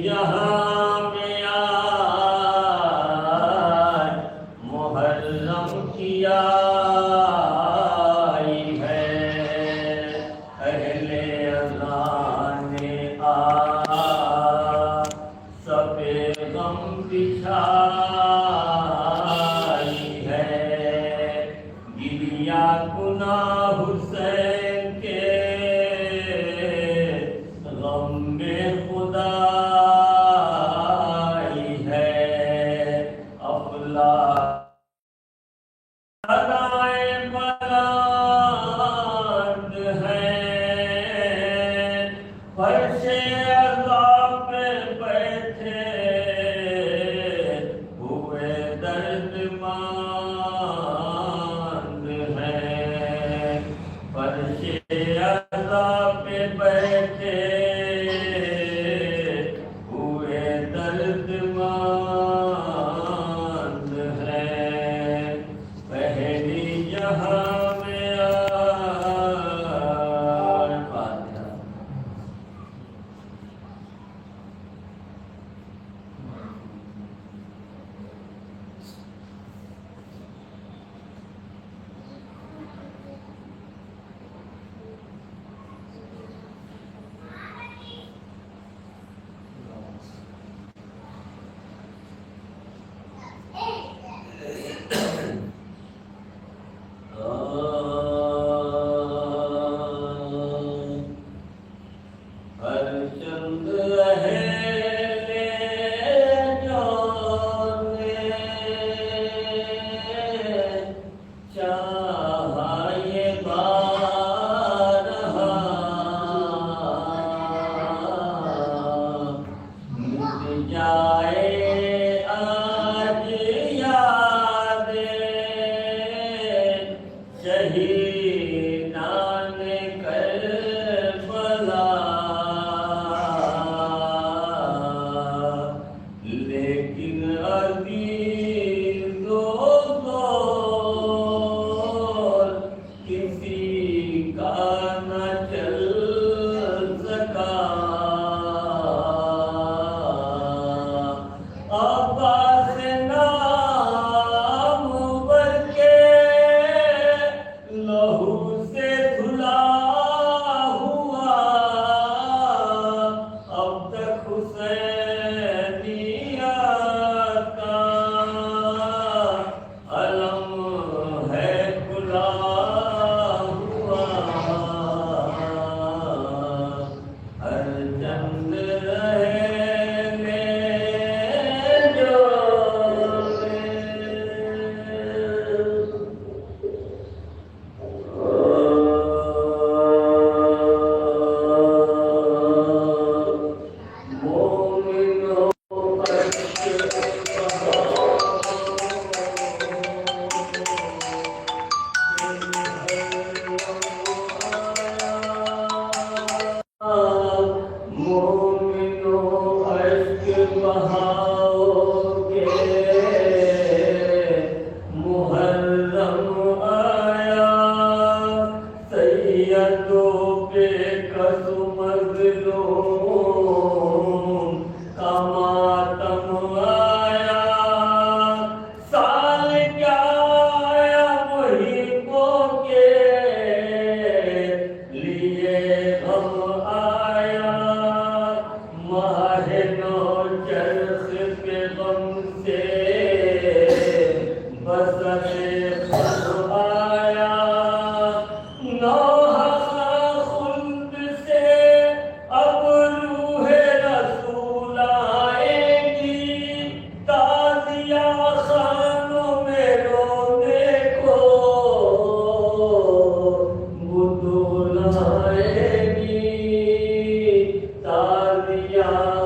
جہاں میں آج محرم کی آئی ہے، اہل اذان سب غم بچھائی ہے، گریہ کنا حسین کے غم میں خدا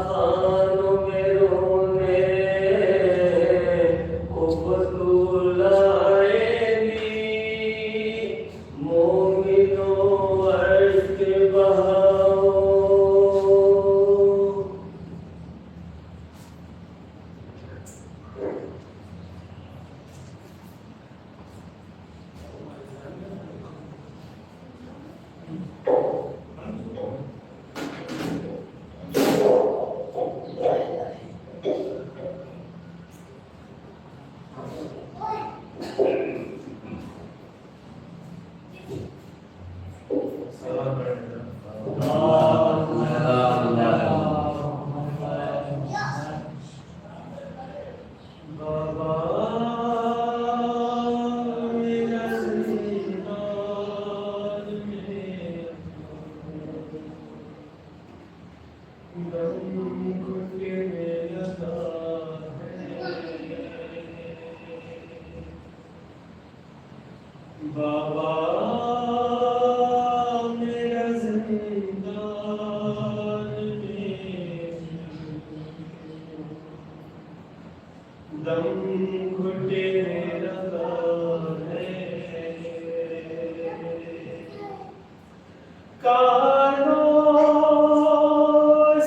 خانوں میں رونے گھٹنے لگا بابا میرا زندان میں دم گھٹنے لگا ہے کانوں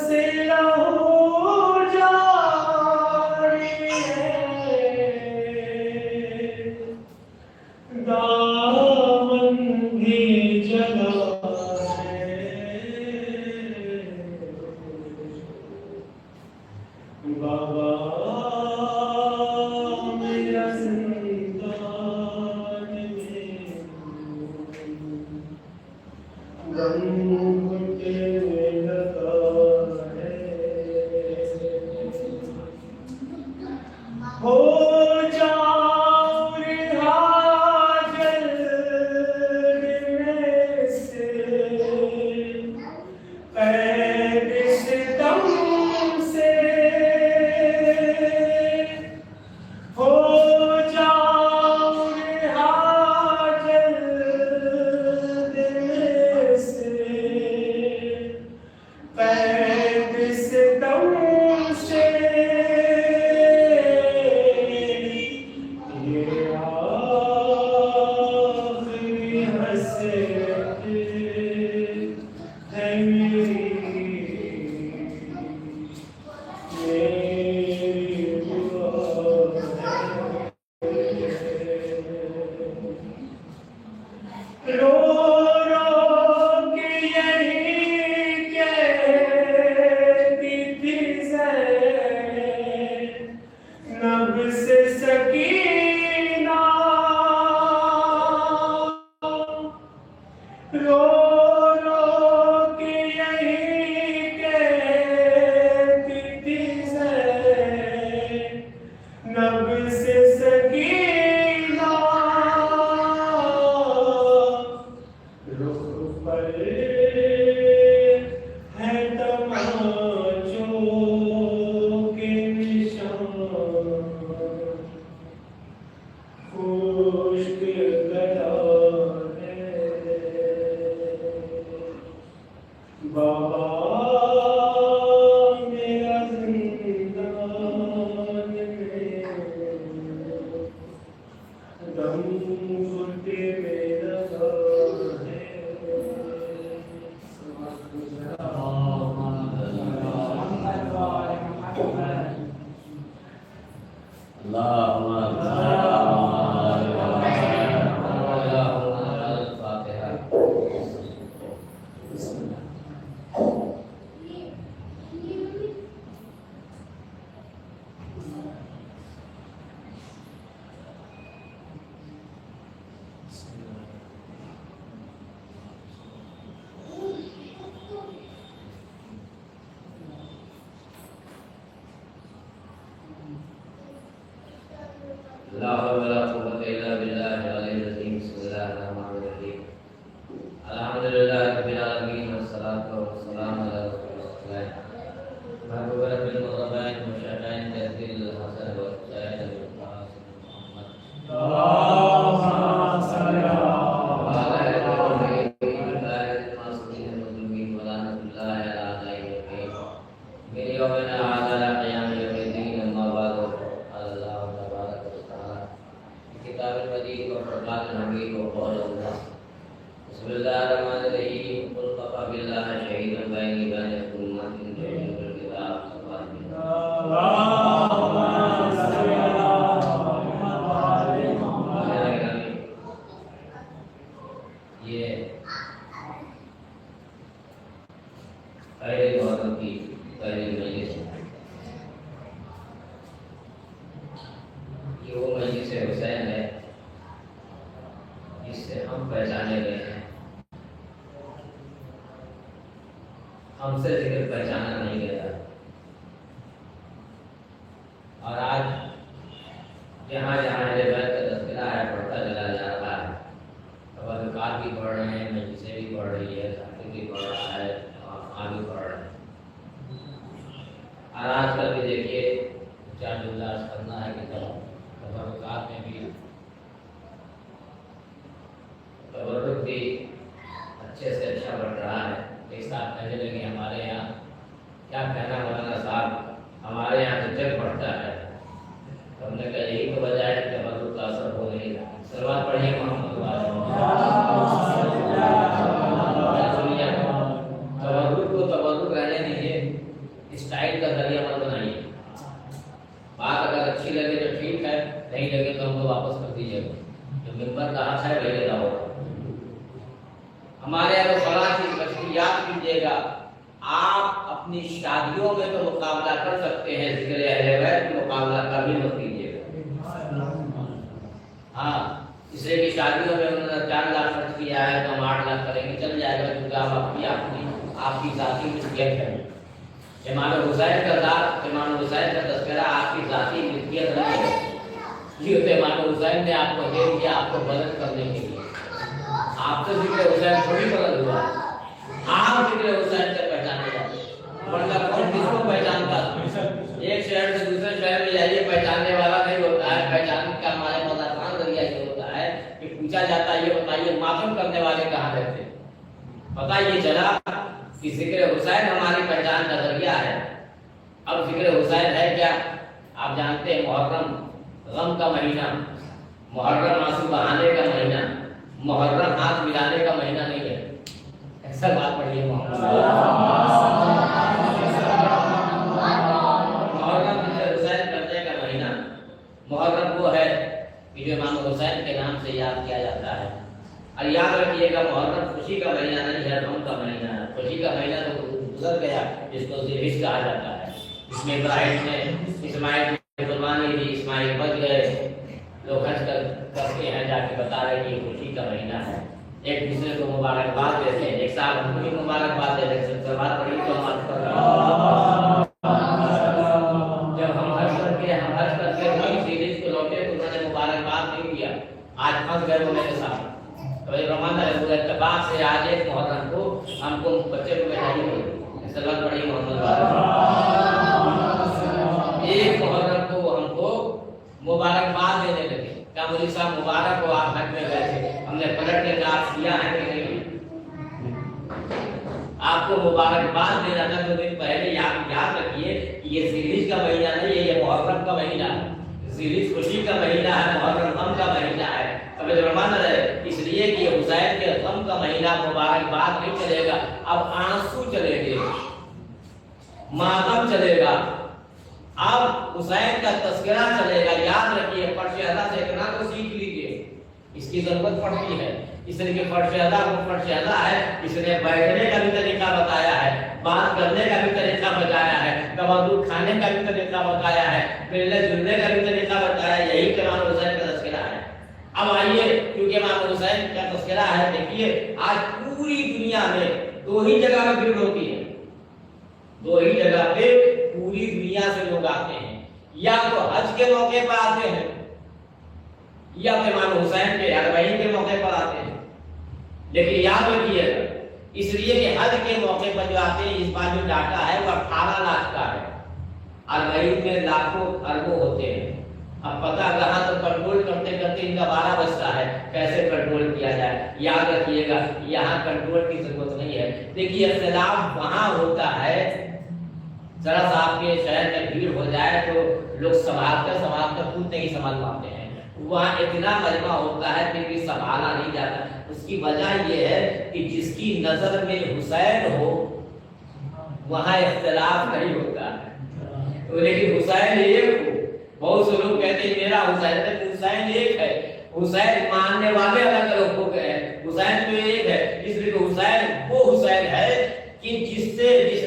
سے لہو جاری ہے دامن بھی جلا ہے بابا میرا زندان میں دم گھٹنے لگا ہے ہو جاؤ رہا جلد سے قید ستم سے ہو جاؤ رہا جلد سے قید ستم سے یہ آخری حسرت ہے میری دعا ہے رو رو کے یہی کہتی تھی زینب سے سکینہ رو رو کے یہی کہتی تھی زینب سے سکینہ رخ پر ہے تماچوں کے نشان خشک گلا ہے بابا میرا زندان میں دم گھٹنے لگا ہے لا حول ولا قوة إلا بالله العلي العظيم بسم الله الرحمن الرحيم الحمد لله رب العالمين والصلاة والسلام على رسول الله محبوب رب المغربين وشهدين تهديل الحسن والسعيد والقاسم محمد اللهم صل وعلى آله الله المعصومين المظلومين ولعنة الله على أعدائهم من يومنا هذا قيام يوم الدين أما بعد قال الله تبارك وتعالى في كتاب المجيد وفرقان الحميد وقول الله بسم الله الرحمن الرحيم قل كفى بالله شهيدا بيني وبينكم وما كنت أتلو الكتاب اللهم صل على محمد وعلى آل یہ پہلے دوروں کی پہلی مجلس ہے یہ وہ مجلس حسین ہے جس سے ہم پہچانے گئے ہیں ہم سے ذکر پہچانا نہیں گیا اور آج کل بھی دیکھیے کیا جملہ کرنا ہے کہ تبرکات میں بھی تبرک بھی اچھے سے اچھا بڑھ رہا ہے۔ ایک ساتھ کہنے لگے ہمارے یہاں کیا کہنا مولانا صاحب، ہمارے یہاں تو جگ بڑھتا ہے۔ ہم نے کہا یہی تو وجہ ہے کہ تبرک کا اثر ہو نہیں رہا۔ سلوات پڑھیے محمد والے۔ تبرک کو تبرک رہنے دیجیے، اسٹائل کا ذریعہ مت بنائیے۔ بات اگر اچھی لگے تو ٹھیک ہے، نہیں لگے تو ہم کو واپس کر دیجیے گا۔ جو ممبر کا حق ہے وہی لینا ہوگا۔ ہمارے یہاں تو بڑا چیز بچی یاد کیجیے گا، آپ اپنی شادیوں میں تو مقابلہ کر سکتے ہیں، ذکر اہل بیت کا مقابلہ کبھی مت کیجیے گا۔ ہاں، اس لیے کہ شادیوں میں انہوں نے 4 لاکھ خرچ کیا ہے تو ہم 8 لاکھ کریں گے، چل جائے گا، کیونکہ آپ کی ذاتی ملکیت ہے۔ امام حسین کا ذات، امام حسین کا تذکرہ آپ کی ذاتی ملکیت نہیں ہے، یہ امام حسین نے آپ کو دے دیا آپ کو بلند کرنے کے لیے۔ آپ تو ذکر حسین تھوڑی بلند ہوا، آپ ذکر حسین سے پہچانے جاتے ہیں، ورنہ کون کس کو پہچانتا؟ ایک شہر سے دوسرے شہر میں جائیے، پہچاننے والا نہیں ہوتا ہے۔ پہچان کا ہمارے مدرسان ذریعہ یہ ہوتا ہے کہ پوچھا جاتا ہے یہ بتائیے ماتم کرنے والے کہاں رہتے ہیں؟ پتہ یہ چلا کہ ذکر حسین ہماری پہچان کا ذریعہ ہے۔ اب ذکر حسین ہے کیا؟ آپ جانتے ہیں محرم غم کا مہینہ، محرم آنسو بہانے کا مہینہ، محرم ہاتھ ملانے کا مہینہ نہیں ہے۔ ایسا بات پڑھیے محرم ذکر حسین کرنے کا مہینہ۔ محرم وہ ہے کہ جو امام حسین کے نام سے یاد کیا جاتا ہے۔ اور یاد رکھیے گا محرم خوشی کا مہینہ نہیں ہے، غم کا مہینہ ہے۔ خوشی کا مہینہ تو گزر گیا جس کو ذی الحجہ کہا جاتا ہے۔ اس میں ابراہیم نے اسماعیل کی قربانی دی، اسماعیل بچ گئے، لوگ حج کرتے ہیں جا کے بتا رہے کہ یہ خوشی کا مہینہ ہے، ایک دوسرے کو مبارکباد دیتے ہیں۔ ایک ساتھ ہم کو بھی مبارکباد دیتے ہیں، سب سے بات پڑھی تو ہم حج کر رہے ہیں۔ جب ہم حج کر کے ذی الحجہ کو لوٹے تو انہوں نے مبارکباد نہیں دیا، آج پھنس گئے وہ میرے ساتھ۔ تو یہ رمضان ہے، اتفاق سے آج ایک محرم کو ہم کو بچے کو بیٹھائیے، سلوات پڑھیے محمد ایک محرم کو ہم کو مبارکباد دینے لگے۔ کیا مجھے صاحب مبارک ہو، آپ حج میں گئے تھے، ہم نے پلٹ کے آپ کیا ہے کہ نہیں؟ آپ کو مبارکباد دینا تھا تو دن پہلے یاد رکھیے کہ یہ ذی الحجہ کا مہینہ نہیں ہے، یہ محرم کا مہینہ ہے۔ ذی الحجہ خوشی کا مہینہ ہے، محرم غم کا مہینہ ہے۔ اب رمضان ہے اس لیے کہ حسین کے غم کا مہینہ، مبارکباد نہیں چلے گا، اب آنسو چلے گے، ماتم چلے گا، اب حسین کا تذکرہ چلے گا۔ یاد رکھیے فرش ادا سے اتنا تو سیکھ لیجیے، اس کی ضرورت پڑتی ہے۔ اس لیے کہ فرش ادا وہ فرش ادا ہے، اس نے بیٹھنے کا بھی طریقہ بتایا ہے، بات کرنے کا بھی طریقہ بتایا ہے، تواضع کھانے کا بھی طریقہ بتایا ہے، ملنے جلنے کا بھی طریقہ بتایا ہے۔ یہی امام حسین کا تذکرہ ہے۔ اب آئیے، کیونکہ امام حسین کا تذکرہ ہے، دیکھیے آج پوری دنیا میں 2 ہی جگہ میں بھیڑ ہوتی ہے، 2 ہی جگہ پہ پوری دنیا سے لوگ آتے ہیں، یا تو حج کے موقع پر آتے ہیں یا امام حسین کے اربعین کے موقع پر آتے ہیں۔ لیکن یاد رکھیے اس لیے کہ حج کے موقع پر جو آتے ہیں، اس بار جو ڈاٹا ہے وہ 18 لاکھ کا ہے، اربعین میں لاکھوں اربوں ہوتے ہیں۔ اب پتہ کہاں تو کنٹرول کرتے کرتے ان کا 12 بجتا ہے، کیسے کنٹرول کیا جائے؟ یاد رکھیے گا یہاں کنٹرول کی ضرورت نہیں ہے۔ دیکھیے اختلاف وہاں ہوتا ہے، ذرا سا آپ کے شہر میں بھیڑ ہو جائے تو لوگ سنبھالتے خود نہیں سنبھال پاتے ہیں، وہاں اتنا مجمع ہوتا ہے پھر بھی سنبھالا نہیں جاتا۔ اس کی وجہ یہ ہے کہ جس کی نظر میں حسین ہو وہاں اختلاف نہیں ہوتا ہے، تو لیکن حسین ایک ہو، بہت سے لوگ کہتے ہیں میرا حسین ایک ہے، حسین ماننے والے الگ الگ ہو گئے ہیں، حسین تو ایک ہے۔ اس لیے حسین وہ حسین ہے کہ جس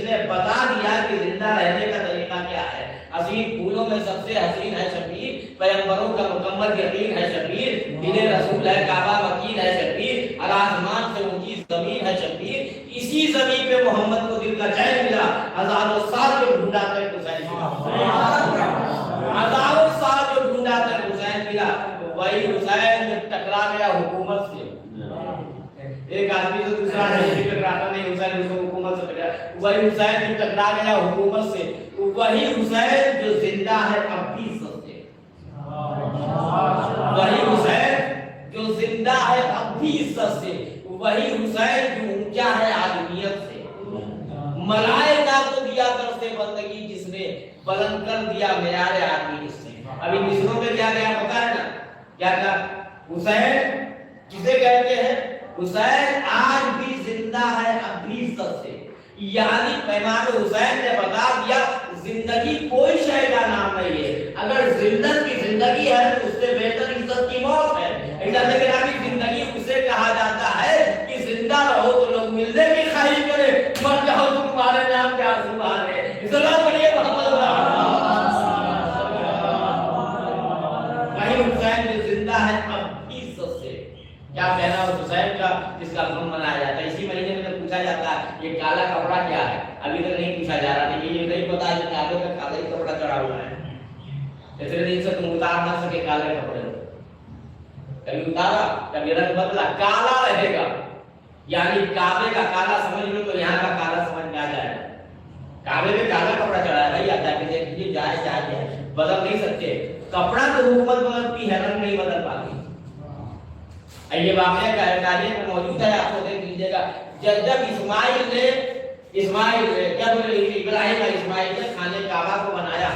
نے بتا دیا کہ زندہ رہنے کا طریقہ کیا ہے۔ حسین پھولوں میں سب سے حسین ہے شبیر، پیغمبروں کا مکمل یقین ہے شبیر، دل رسول ہے کعبہ وکیل ہے شبیر، اور آسمان سے اونچی زمین ہے شبیر۔ اسی زمین پہ محمد کو دل کا چین ملا، ہزاروں سال جو ڈھونڈا تک حسین ملا، ہزاروں سال جو ڈھونڈا تک حسین ملا۔ وہی حسین جب ٹکرا گیا حکومت سے، ایک آدمی سے دوسرا نہیں ٹکراتا، نہیں حسین اس کو حکومت سے ٹکرایا، وہی حسین جب ٹکرا گیا حکومت سے، وہی حسین جو زندہ ہے اب بھی سب سے، وہی حسین جو زندہ ہے اب بھی عزت سے، وہی حسین جو اونچا ہے آدمیت سے، ملائکہ کو دیا کرتے بندگی جس نے، بلند کر دیا معیار آدمی سے۔ ابھی مصروں میں کیا گیا پتا ہے نا، کیا کہا حسین کسے کہتے ہیں؟ حسین آج بھی زندہ ہے اب بھی عزت سے، یعنی پیمان حسین نے بتا دیا زندگی کوئی شے کا نام نہیں ہے، اگر زندت کی زندگی ہے تو اس سے بہتر عزت کی موت ہے۔ زندگی اسے کہا جاتا ہے کہ زندہ رہو تو لوگ ملنے کی خواہش کرے، مر جاؤ تو تمہارے نام کے آنسو بہارے۔ سلام پڑھیے محمد وہی حسین جو زندہ ہے اب بھی عزت سے۔ کیا کہنا ہے حسین کا جس کا غم منایا جاتا ہے؟ اسی مہینے میں پوچھا جاتا ہے یہ کالا کپڑا کیا ہے، ابھی تک نہیں پوچھا جا رہا تھا، یہ نہیں پتا ہے کہ آگے کا کالا ہی کپڑا چڑھا ہوا ہے، اتنے دن سے تم اتار نہ سکے کالے کپڑے، کبھی اتارا کبھی رنگ بدلا، کالا رہے گا، یعنی کعبے کا کالا سمجھ لو تو یہاں کا کالا سمجھ میں آ جائے گا۔ کعبے میں کالا کپڑا چڑھا ہے بھائی، آتا ہے کہ دیکھیے جائے جائے بدل نہیں سکتے، کپڑا تو حکومت بدلتی ہے، رنگ نہیں بدل پاتی۔ یہ واقعہ کا تاریخ میں موجود ہے، آپ کو دیکھ لیجیے گا۔ جب اسماعیل نے جب ابراہیم اور اسماعیل نے خانہ کعبہ کو بنایا،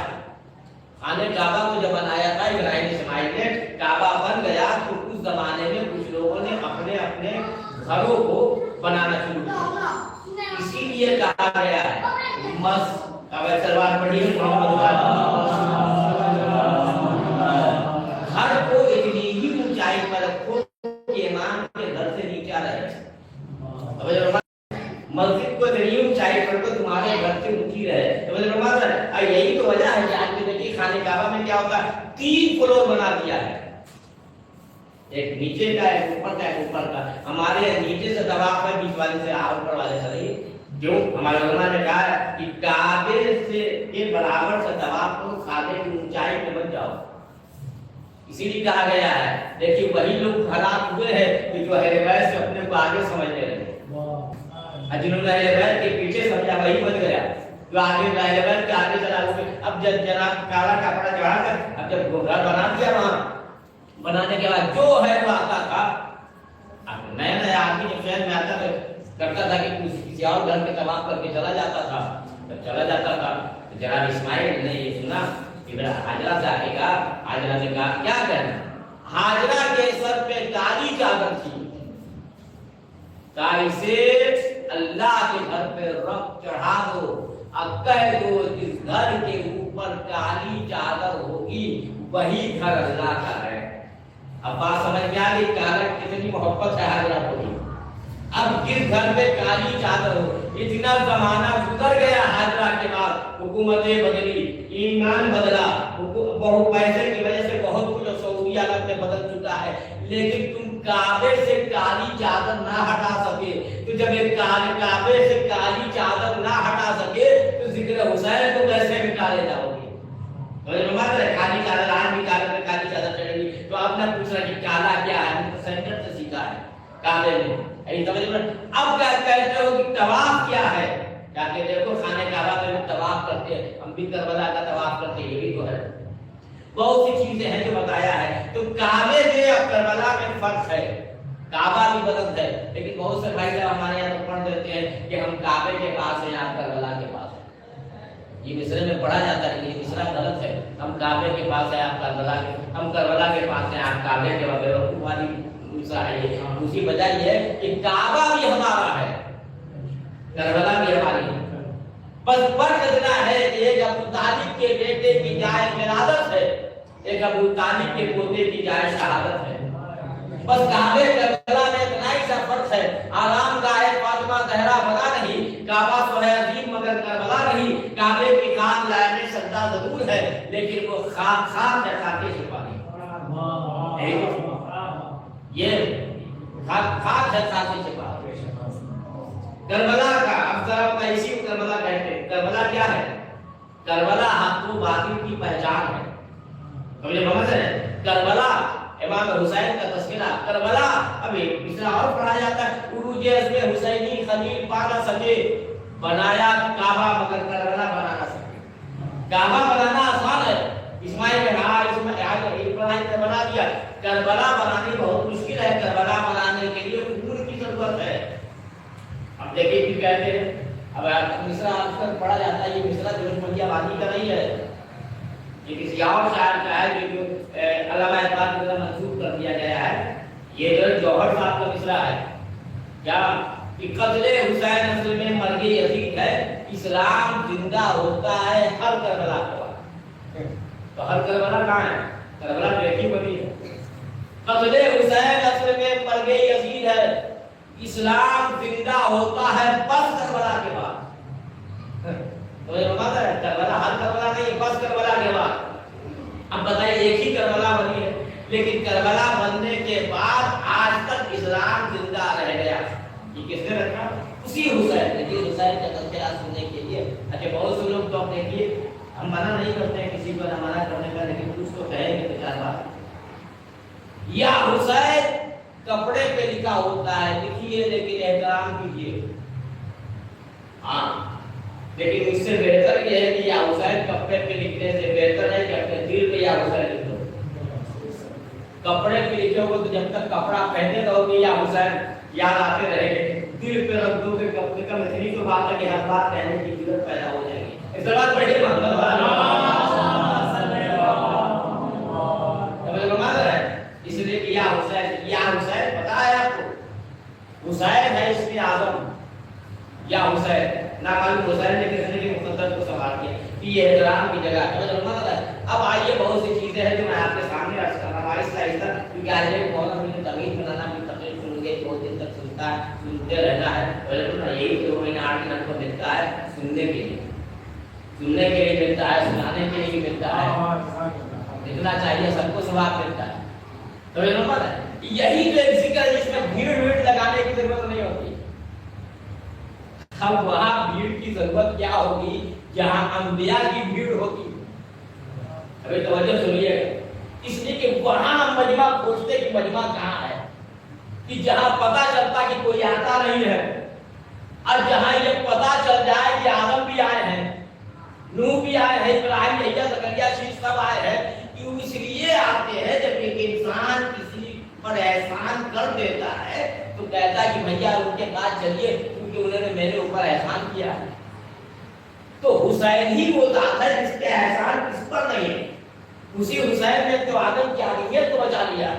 خانہ کعبہ کو جب بنایا تھا ابراہیم اسماعیل نے، کعبہ بن گیا تو اس زمانے میں کچھ لوگوں نے اپنے اپنے گھروں کو بنانا شروع کیا، اسی لیے کہا گیا ہے سلوات پڑھیے گھر کو اتنی ہی اونچائی پر رکھو کہ امام کے گھر سے نیچا رہے، مسجد کو اتنی اونچائی پر رکھو تمہارے گھر سے اونچی رہے۔ یہی تو وجہ ہے کہ آج کے دیکھیے خانہ کعبہ میں کیا ہوتا ہے، 3 فلور بنا دیا ہے، ایک نیچے کا ایک اوپر کا ایک اوپر کا۔ ہمارے نیچے سے طواف ہے، بیچ والے سے اوپر والے سے نہیں، کیوں؟ ہمارے علماء نے کہا ہے کہ کعبے سے کے برابر سے طواف کرو، کعبے کی اونچائی پہ مت جاؤ، اسی لیے کہا گیا ہے۔ دیکھیے وہی لوگ حالات ہوئے ہیں کہ جو اہل بیت سے اپنے کو آگے سمجھنے لگے، جنہوں نے اہل بیت کے پیچھے سمجھا وہی بن گیا، جو آگے اہل بیت کے آگے چلا ہوئے۔ اب جب جناب کالا کپڑا چڑھا کر اب جب گھر بنا دیا، وہاں بنانے کے بعد جو ہے وہ آتا تھا، اب نیا نیا آدمی جب شہر میں آتا تھا کرتا تھا کہ کسی اور گھر کے طواف کر کے چلا جاتا تھا، جب چلا جاتا تھا جناب اسماعیل نے یہ سنا حاجرہ سے آئے گا، حاجرہ نے کہا کیا کرنا؟ حاجرہ کے سر پہ کالی چادر تھی، کہا اسے اللہ کے گھر پہ رخ چڑھا دو، اب کہہ دو جس گھر کے اوپر کالی چادر ہوگی وہی گھر اللہ کا ہے۔ اب بات سمجھ میں آ گئی کالا کتنی محبت ہے حاجرہ کو۔ اب جس گھر میں کالی چادر ہو، اتنا زمانہ گزر گیا حاجرہ کے بعد، حکومتیں بدلی، ایمان بدلا، بہت پیسے کی وجہ سے بہت کچھ سعودی عرب میں بدل چکا ہے، لیکن تم کعبے سے کالی چادر نہ ہٹا سکے تو جب ایک کعبے سے کالی چادر نہ ہٹا سکے تو ذکر حسین کو کیسے مٹالے جاؤ گے؟ کالی چادر آج بھی کعبے میں کالی چادر چڑھے گی تو آپ نے پوچھ رہا کہ کالا کیا ہے؟ سینٹر سے سیکھا ہے کعبے میں۔ اب کیا کہتے ہو کہ طواف کیا ہے؟ کیا کہ دیکھو خانہ کعبہ میں طواف کرتے ہیں، ہم بھی کربلا کا طواف کرتے ہیں، یہ بھی تو ہے، بہت سی چیزیں ہیں جو بتایا ہے۔ تو کعبے میں اور کربلا میں فرق ہے، کعبہ بھی بدل ہے، لیکن بہت سے بھائی جب ہمارے یہاں تو پڑھ دیتے ہیں کہ ہم کعبے کے پاس ہیں آپ کربلا کے پاس ہیں، یہ مصرے میں پڑھا جاتا ہے، یہ مصرا غلط ہے، ہم کعبے کے پاس ہیں آپ کربلا کے، ہم کربلا کے پاس ہیں آپ کعبے کے، وغیرہ والی مصرا ہے یہ۔ دوسری وجہ یہ ہے کہ کعبہ بھی ہمارا ہے، کربلا بھی ہماری ہے، بس فرق اتنا ہے کہ ایک ابو طالب کے بیٹے کی جائے ولادت ہے، ایک ابو طالب کے پوتے کی جائے شہادت ہے، بس کعبے کربلا میں اتنا ہی سا فرق ہے۔ آرام گاہ فاطمہ زہرا بنا نہیں، کعبہ تو ہے عظیم مگر کربلا نہیں، کعبے کی خاک لائق سجدہ ضرور ہے لیکن وہ خاک ہے خاک شفا نہیں، یہ خاک ہے خاک شفا۔ کربلا کا اب ذرا اسی کو کربلا کہتے ہیں۔ کربلا کیا ہے؟ کربلا حق و باطل کی پہچان ہے، مجھے سمجھ ہے؟ کربلا امام حسین کا تذکرہ، کربلا ابھی مصرع اور پڑھا جاتا ہے، عروج عزم حسینی خلیل پا نہ سکے، بنایا کعبہ مگر کربلا بنا نہ سکے۔ गामा बनाना आसान है, इस्माइल ने कहा इब्राहिम ने बना दिया। करबला बनानी बहुत मुश्किल है। करबला बनाने के लिए खून की जरूरत है। अब देखिए कि कहते हैं, अब मिसरा अक्सर पढ़ा जाता है, ये मिसरा जो आबादी का नहीं है, ये किसी और शायर का है जो अल्लामा इकबाल द्वारा मंसूब कर दिया गया है। ये जो जौहर साहब का मिसरा है क्या कि कत्ले हुसैन असल में मर्गे यजीद है, इस्लाम जिंदा होता है हर करबला के बाद। तो हर करबला कहाँ है? करबला तो एक ही बनी है। कत्ले हुसैन असल में मर्गे यजीद है, इस्लाम जिंदा होता है बस करबला के बाद। तो ये बात है, करबला हर करबला नहीं, बस करबला के बाद। अब बताइए, एक ही करबला बनी है, लेकिन करबला बनने के बाद आज तक इस्लाम जिंदा रह गया। ये किसने रखा? उसी हुसैन ने। ये हुसैन का तज़किरा सुनने के लिए अच्छा बहुत से लोग तो आप देखिए, हम मना नहीं करते हैं किसी को मना करने का, लेकिन कुछ तो कहेंगे तो चार बात। या हुसैन कपड़े पे लिखा होता है, लिखिए लेकिन एहतराम कीजिए। हाँ, लेकिन इससे बेहतर यह है कि या हुसैन कपड़े पे लिखने से बेहतर है कि अपने दिल पे या हुसैन लिख दो। कपड़े पे लिखोगे तो जब तक कपड़ा पहने रहोगे या हुसैन याद आते रहेंगे। दिल पे रख दोगे कपड़े का मतलब तो बात है कि हर बात कहने की जरूरत पैदा हो जाएगी। इस बात बड़ी इसलिए कि या हुसैन पता है आपको, हुसैन है इसमें आजम। या हुसैन ना मालूम हुसैन ने किसने की मुकद्दर को संभाल किया कि ये एहतराम की जगह है। अब आइए बहुत सी चीजें हैं जो मैं आपके सामने अर्ज कर रहा हूं आहिस्ता, क्योंकि आज एक मौलाना मुझे तमीज बनाना भी तकलीफ सुनूंगे, बहुत दिन तक सुनता है, सुनते रहना है। यही 2 महीने 8 दिन आपको मिलता है सुनने के लिए मिलता है, सुनाने के लिए भी मिलता है, लिखना चाहिए, सबको सवाब मिलता है। तो ये नंबर है, यही जो जिक्र जिसमें भीड़ लगाने की जरूरत नहीं होती। अब वहां भीड़ की जरूरत क्या होगी? जहां अंबिया की भीड़ होती। अभी तवज्जो सुनिएगा, इसलिए कि वहां मजमा खोजते कि मजमा कहाँ है, कि जहां पता चलता कि कोई आता नहीं है, और जहां ये पता चल जाए कि आदम भी आए हैं, नूह भी आए हैं, इब्राहिम, यहिया, जकरिया, शीश सब आए हैं, कि वो इसलिए आते हैं जब एक इंसान किसी पर एहसान कर देता है तो कहता है कि भैया उनके पास चलिए क्योंकि उन्होंने मेरे ऊपर एहसान किया है। तो हुसैन ही वो जात है जिसके एहसान किस पर नहीं है। उसी हुसैन ने तो आदम की आलियत को बचा लिया,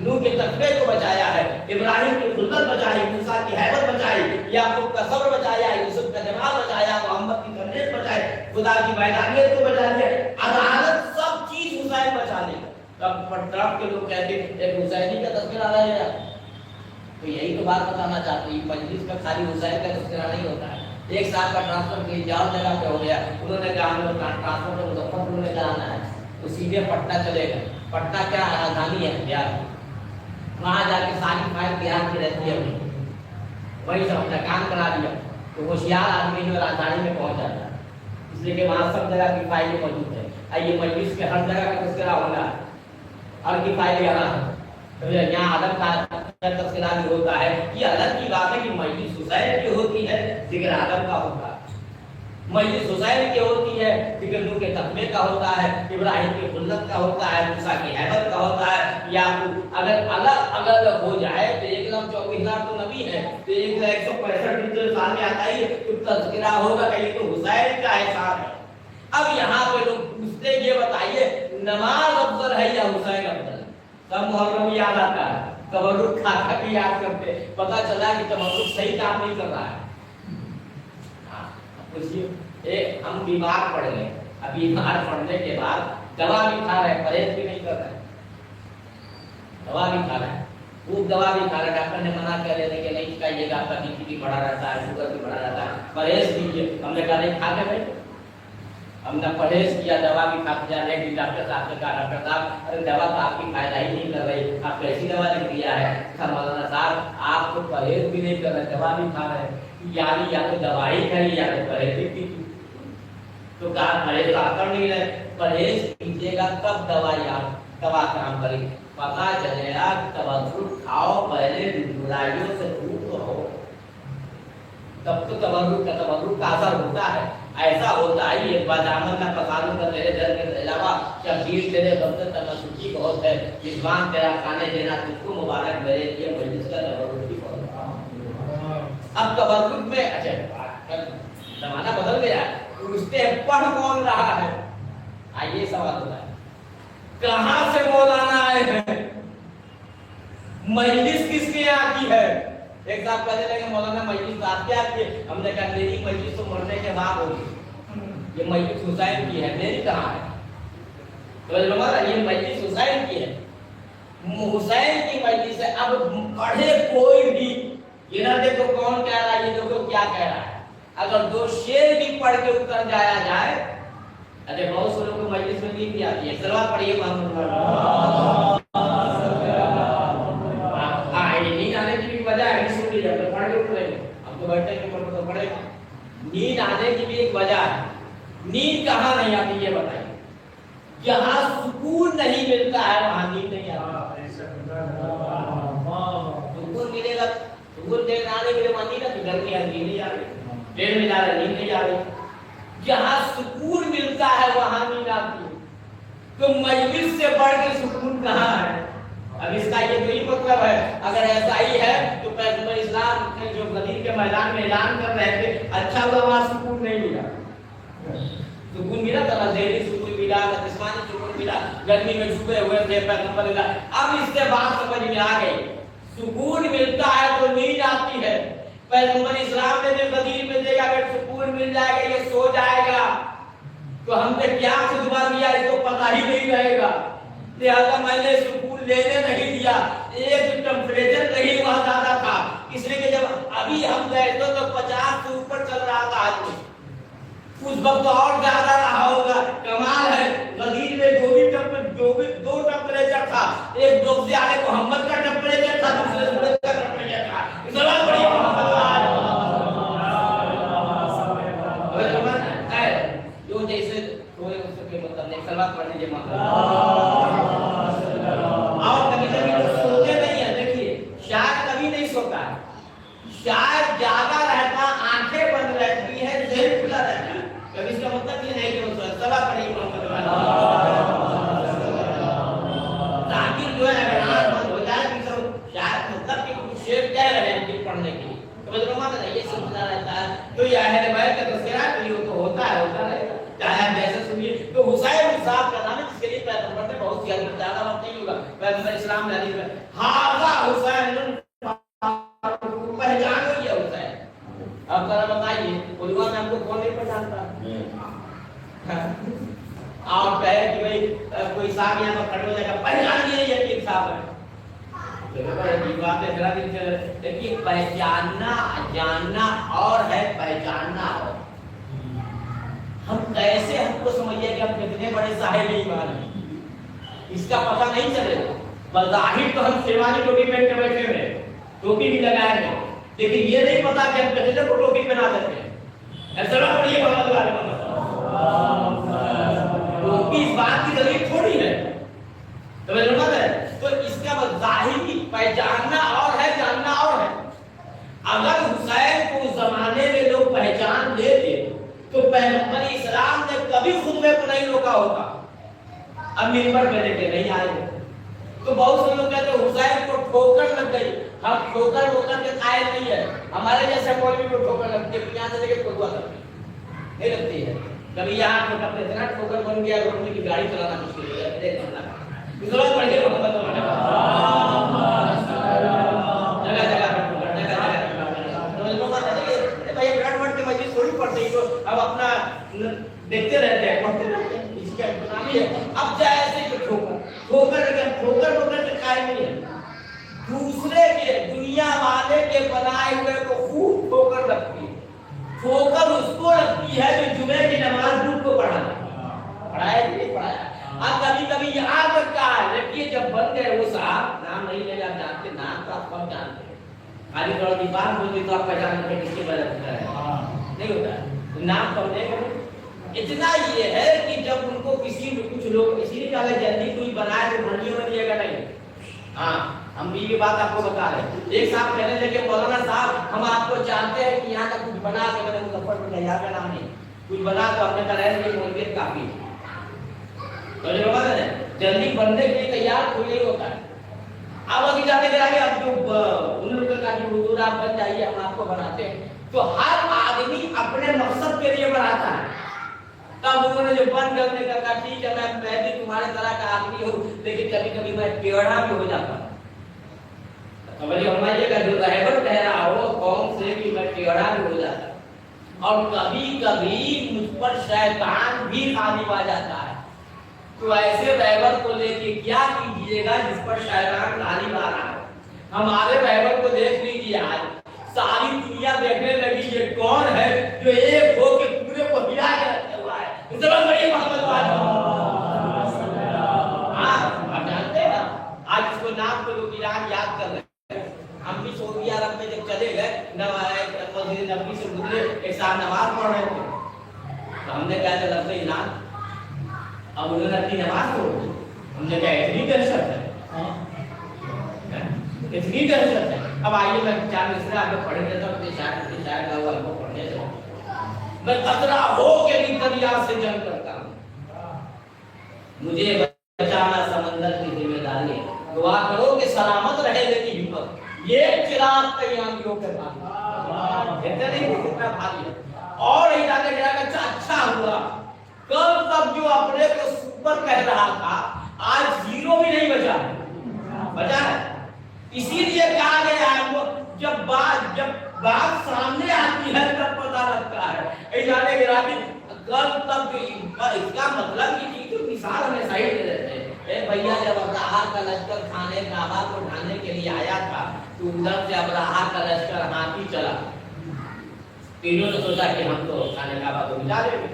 नूह के तकवे को बचाया है, इब्राहिम की खुल्लत बचाई, मूसा की हैबत बचाई, याकूब का सब्र बचाया, यूसुफ का जमाल बचाया, मोहम्मद की तर्बियत बचाई, खुदा की मैदानियत को बचा लिया, अदालत सब चीज हुसैन बचा ली। तब पंजाब के लोग कहते एक हुसैनी का तस्वीर आ रहा है, तो यही तो बात बताना चाहते हैं। मजलिस में खाली हुसैन का तस्वीर नहीं होता है। एक साल का ट्रांसफर के लिए और जगह पे हो गया, उन्होंने कहा हम लोग ट्रांसफर में मुजफ्फरपुर में जाना है, तो सीधे पटना चलेगा। पटना क्या राजधानी है बिहार, वहां जाके सारी फाइल बिहार की रहती है, वही सब अपना काम करा दिया। तो होशियार आदमी जो राजधानी में पहुंच जाता है, इसलिए कि वहां सब जगह की फाइलें मौजूद है। आइए मजलिस में हर जगह का तस्वीर होगा, हर की फाइल यहाँ है। तो यहाँ आदम का तस्वीर भी होता है। ये अलग की बात है कि मजलिस हुसैन की होती है, जिक्र आदम का होता है। मजलिस हुसैन की होती है, जिक्र नूह के तकवे का होता है, इब्राहिम की खुल्लत का होता है, मूसा की हैबत का होता है। या अगर अलग अलग हो जाए तो एकदम 24,000 तो नबी है, तो 165 साल में आता ही तो तज़किरा होगा कि ये तो हुसैन का एहसान है। अब यहाँ पे लोग पूछते ये बताइए नमाज अफजल है या हुसैन अफजल? सब मुहर्रम याद आता है, तबरुक खा के याद करते, पता चला कि तबरुक सही काम नहीं कर रहा है। पूछिए हम बीमार पड़ गए, अब बीमार पड़ने के बाद दवा भी खा रहे, परहेज भी नहीं कर रहे, दवा भी खा रहे, खूब दवा भी खा रहे, डॉक्टर ने मना कर दिया कि नहीं खाइएगा, आपका बीपी भी बढ़ा रहता है, शुगर भी बढ़ा रहता है, परहेज कीजिए। हमने कहा नहीं खा के बैठे, हमने परहेज किया, दवा भी खा के जा रहे हैं। डॉक्टर साहब ने कहा डॉक्टर साहब अरे दवा तो आपकी फायदा ही नहीं कर रही, आप कैसी दवा लिख दिया है? मौलाना साहब आप तो परहेज भी नहीं कर रहे, दवा भी खा रहे, यानी या तो दवाई करी या तो परहेज की। तो कहा परहेज आप कर नहीं रहे, परहेज कीजिएगा तब दवा काम करेगी। पता चलेगा तबरुक खाओ पहले बुराइयों से दूर तो हो, तब तो तबरुक का असर होता है। ऐसा होता है ये बदामन का पसारों का बहुत है, मेजबान तेरा खाने देना तुझको मुबारक मेरे लिए मजलिस का तबरुक भी बहुत। अब तबरुक में अच्छा जमाना बदल गया, पूछते हैं पढ़ कौन रहा है? आइए सवाल होता है, कहाँ से मौलाना आए हैं? मजलिस किसके यहाँ की है? एक साहब कहने लगे मौलाना मजलिस आपके यहाँ की है। हमने कहा मेरी मजलिस तो मरने के बाद होगी, ये मजलिस हुसैन की है, मेरी कहाँ है? तो ये मजलिस हुसैन की है, हुसैन की मजलिस है। अब पढ़े कोई भी, ये ना देखो कौन कह रहा है, ये देखो क्या कह रहा है। अगर दो शेर भी पढ़ के उतर जाया जाए, अरे बहुत से लोगों को मजलिस में नींद नहीं आती है। सलवात पढ़िए मोहम्मद नींद आने की भी वजह है, सुन लीजिए तो पढ़ के उठेंगे, अब तो बैठे के ऊपर तो पढ़ेगा। नींद आने की भी एक वजह है। नींद कहाँ नहीं आती ये बताइए? जहाँ सुकून नहीं मिलता है वहाँ नींद नहीं आती। सुकून मिलेगा, सुकून देर आने के लिए वहाँ नींद आती, गर्मी है नींद नहीं आ रही, ट्रेन में जा रहे नींद नहीं आ रही। जहाँ सुकून मिलता है वहाँ नींद आती है। तो मजलिस से बढ़ के सुकून कहाँ है? अब इसका ये तो ही मतलब है, अगर ऐसा ही है तो पैगंबर इस्लाम के जो गदीर के मैदान में ऐलान कर रहे थे, अच्छा हुआ वहाँ सुकून नहीं मिला। सुकून मिला था ना, ज़हनी सुकून मिला, ना जिस्मानी सुकून मिला, गर्मी में छुपे हुए थे पैगंबर इस्लाम। अब इससे बात समझ में आ गई, सुकून मिलता है तो नींद आती है। पैगंबर इस्लाम ने जो गदीर में देखा अगर सुकून मिल जाएगा, ये सो जाएगा, तो हमने क्या खुतबा दिया इसको पता ही नहीं रहेगा। लिहाजा मैंने सुकून लेने नहीं दिया। एक टेम्परेचर नहीं हुआ ज्यादा था, इसलिए कि जब अभी हम गए तो 50 से ऊपर चल रहा था आदमी, उस वक्त और ज्यादा रहा होगा। कमाल है, गदीर में दो टेम्परेचर था, एक दोस्त आले मोहम्मद का टेम्परेचर था, दूसरे सूरज का टेम्परेचर था। सवाल बड़ी जो जैसे थोड़े उसके मतलब नहीं, सलात पढ़ लीजिए और कभी-कभी तो सोते नहीं है। देखिए शायद कभी नहीं सोता है, शायद जागा रहता, आंखें बंद रहती है, ज़हन खुला रहता है। कभी इसका मतलब ये नहीं कि वो सलात पढ़िए मोहम्मद ताकि जो है अगर आंख बंद हो जाए तो शायद मतलब कि कुछ शेर कह रहे हैं कि पढ़ने के लिए, तो मतलब माना ये समझना रहता है। तो ये अहले बैत का तज़किरा तो होता है, होता रहेगा। चाहे आप जैसे सुनिए तो हुसैन साहब का नाम है, जिसके लिए पैगंबर ने बहुत ज्यादा वक्त नहीं होगा। पैगंबर इस्लाम ने हदीस में हाजा हुसैन पहचान हो गया हुसैन। अब जरा बताइए उलमा में हमको कौन नहीं पहचानता? आप कहे कि भाई कोई साहब यहाँ पर खड़े हो जाएगा, पहचान नहीं है कि साहब है। देखिए पहचानना जानना और है, पहचानना और। हम कैसे हमको समझिए कि हम कितने बड़े साहिब ईमान हैं, इसका पता नहीं चलेगा। बज़ाहिर तो हम शेरवानी टोपी पहन के बैठे हुए, टोपी भी लगाए हैं, लेकिन ये नहीं पता कि हम कितने को टोपी पहना देते हैं। ऐसा ना पढ़िए मोहम्मद वाले टोपी इस बात की दलील थोड़ी है, तो है। तो इसका ज़ाहिरी पहचानना और है, जानना और है। अगर हुसैन को उस जमाने में लोग पहचान लेते तो पैगंबर इस्लाम ने कभी खुतबे को नहीं रोका होता, अब मिंबर पे लेके नहीं आए। तो बहुत से लोग कहते हैं हुसैन को ठोकर लग गई। हम ठोकर के कायल नहीं है, हमारे जैसे मौलवी को ठोकर लगती है, यहाँ से लेके ठोकुआ तक नहीं लगती है। कभी यहाँ ठोकर पे इतना ठोकर बन गया रोड की गाड़ी चलाना मुश्किल है। जगह थोड़ी पड़ती तो अब अपना देखते रहते हैं, पढ़ते रहते हैं, इसका नाम ही है। अब जैसे कि ठोकर से काय नहीं है, दूसरे के दुनिया वाले के बनाए हुए को खूब ठोकर लगती है। ठोकर उसको लगती है जो जुमे की नमाज दूध को पढ़ाया नहीं पढ़ाया। अब कभी यहाँ तक का है, देखिए जब बन गए वो साहब, नाम नहीं लेगा जानते, नाम तो आप कम जानते हैं, खाली थोड़ा दीपार बोलते तो आप पहचान के किसके बारे में नहीं होता है, नाम कम नहीं। इतना ये है कि जब उनको कुछ लोग इसीलिए ज्यादा जल्दी कोई बनाए तो भंडियों में दिएगा नहीं। हाँ, हम भी ये बात आपको बता रहे। एक साहब कहने लगे मौलाना साहब हम आपको जानते हैं कि यहाँ का कुछ बना के, मैंने मुजफ्फरपुर यहाँ का नाम नहीं, कुछ बना तो हमने कहा है मौलवी काफी। जल्दी बनने के लिए तैयार कोई नहीं होता है। अब अभी जाने के आगे अब जो उन लोगों का कि हुजूर आप बन जाइए हम आपको बनाते हैं, तो हर आदमी अपने मकसद के लिए बनाता है। तब उन्होंने जो बन करने का कहा ठीक है मैं भी तुम्हारे तरह का आदमी हूँ, लेकिन कभी कभी मैं टेढ़ा भी हो जाता हूँ। समझिए हमारे का जो रहबर कह रहा हो कौन से कि मैं टेढ़ा भी हो जाता हूँ, और कभी कभी मुझ पर शैतान भी गालिब आ जाता है। तो ऐसे रहबर को लेके क्या कीजिएगा जिस पर शैतान गालिब आ रहा है। हमारे रहबर को देख लीजिए, आज सारी दुनिया देखने लगी ये कौन है जो एक हो के पूरे को हिला के रखा हुआ है। जरूर बड़ी मोहब्बत वाला। हाँ आप जानते हैं ना, आज इसको नाम को लोग ईरान याद कर रहे हैं। हम भी सऊदी अरब में जब चले गए मस्जिद नबी से गुजरे, एक साथ नमाज पढ़ रहे थे, तो हमने कहा था लफ्ज़ ईरान, अब उन्होंने अपनी नमाज छोड़ दी। हमने कहा इतनी दहशत है, इतनी दहशत है। अब आइए मैं चार मिसरे आपको पढ़ देता हूँ, अपने शायद का हुआ आपको पढ़ने से मैं खतरा हो के भी दरिया से जंग करता हूँ। मुझे बचाना समंदर की जिम्मेदारी है। दुआ करो कि सलामत रहे मेरी हिम्मत, ये चिराग कई आंधियों के भारी कहते नहीं कितना भारी है। और ही जाने गया कि अच्छा हुआ कल तक जो अपने को सुपर कह रहा था आज जीरो भी नहीं बचा है। इसीलिए कहा गया है वो जब बात सामने आती है तब पता लगता है। ऐ जाने गया कि कल तक इसका मतलब कि जो मिसाल हमें सही दे देते हैं। ए भैया जब अब्राहा का लश्कर खाने काबा को ढाने के लिए आया था तो उधर से अब्राहा का लश्कर हाथी चला। तीनों ने सोचा कि हम तो खाने काबा को मिला देंगे।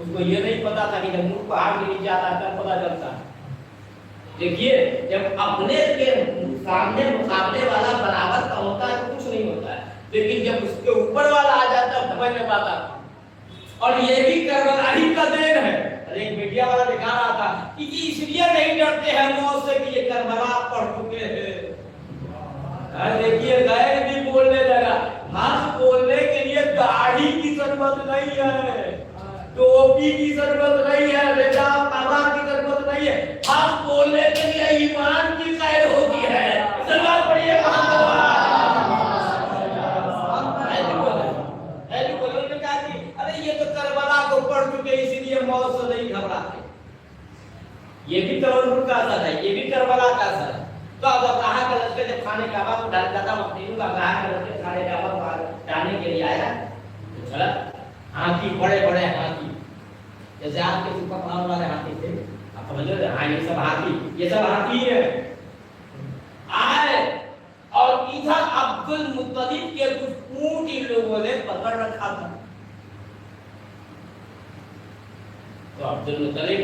उसको ये नहीं पता था कि जब मुंह पहाड़ के नीचे आता है तब पता चलता है। देखिए जब अपने के सामने मुकाबले वाला बराबर का होता है तो कुछ नहीं होता है, लेकिन जब उसके ऊपर वाला आ जाता है समझ में पाता। और ये भी करबला ही का देन है। एक मीडिया वाला दिखा रहा था कि इसलिए नहीं डरते हैं मौत से कि ये करबला पढ़ चुके हैं। देखिए गैर भी बोलने लगा, हक बोलने के लिए दाढ़ी की जरूरत नहीं है, टोपी की जरूरत नहीं है, बेटा कपड़ा की जरूरत नहीं है, हक बोलने के लिए ईमान की खैर होती है। सलमान पढ़िए अरे ये तो करबला को पढ़ चुके इसीलिए मौत से नहीं घबराते। ये भी तवज्जुह का असर है, ये भी करबला का असर है। तो अब अब्राहा का लश्कर जब खाने काबा को ढाल जाता मक्तीनू का अब्राहा का लश्कर खाने काबा को ढालने के लिए आया तो चला हाथी, बड़े बड़े हाथी, जैसे आपके सुपर पावर वाले हाथी थे, आप समझ रहे हैं। हाँ ये सब हाथी है आए। और इधर अब्दुल मुत्तलिब के कुछ ऊंट इन लोगों ने पकड़ रखा था। तो अब्दुल मुत्तलिब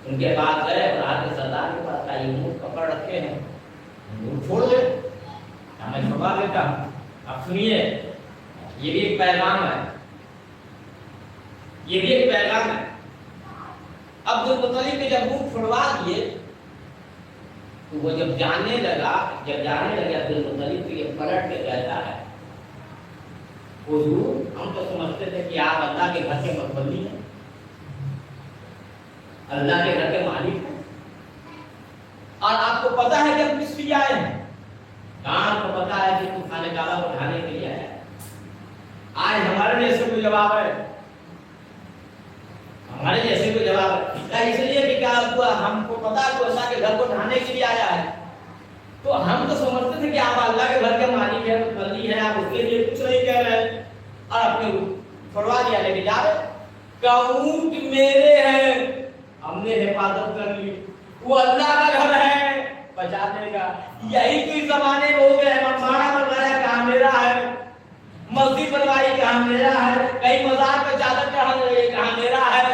उनके पास गए, अब्राहा के सरदार के पास आए, ऊंट पकड़ रखे हैं, ऊंट छोड़ दे, मैं छुपा देता हूं। अब सुनिए ये भी एक पैगाम है, ये भी एक पैगाम है। अब्दुल मुत्तलिब ने जब ऊंट छुड़वा दिए तो वो जब जाने लगा अब्दुल मुत्तलिब तो ये पलट के कहता है, हुजूर हम तो समझते थे कि आप अल्लाह के घर के मुतवल्ली हैं, अल्लाह के घर के मालिक हैं, और आपको पता है कि हम किस लिए आए हैं। कहाँ आपको पता है कि तुम खाने काबा को ढाने के लिए आए। आज हमारे लिए इसको जवाब है, हमारे जैसे को जवाब है। इसलिए कि क्या हुआ हमको पता है अल्लाह के घर को ढाने के लिए आया है। तो हम तो समझते थे कि आप अल्लाह के घर के मालिक हैं, मुतवल्ली हैं, आप उसके लिए कुछ नहीं कह रहे हैं, और अपने छुड़वा दिया लेके जा रहे। ऊंट मेरे हैं, हमने हिफाजत कर ली, वो अल्लाह का घर है, बचा देगा। यही तो इस जमाने में हो गया है। मकबरा बनवाया कहाँ मेरा है, मस्जिद बनवाई कहाँ मेरा है, कहीं मजार पे चादर चढ़ा रही कहाँ मेरा है।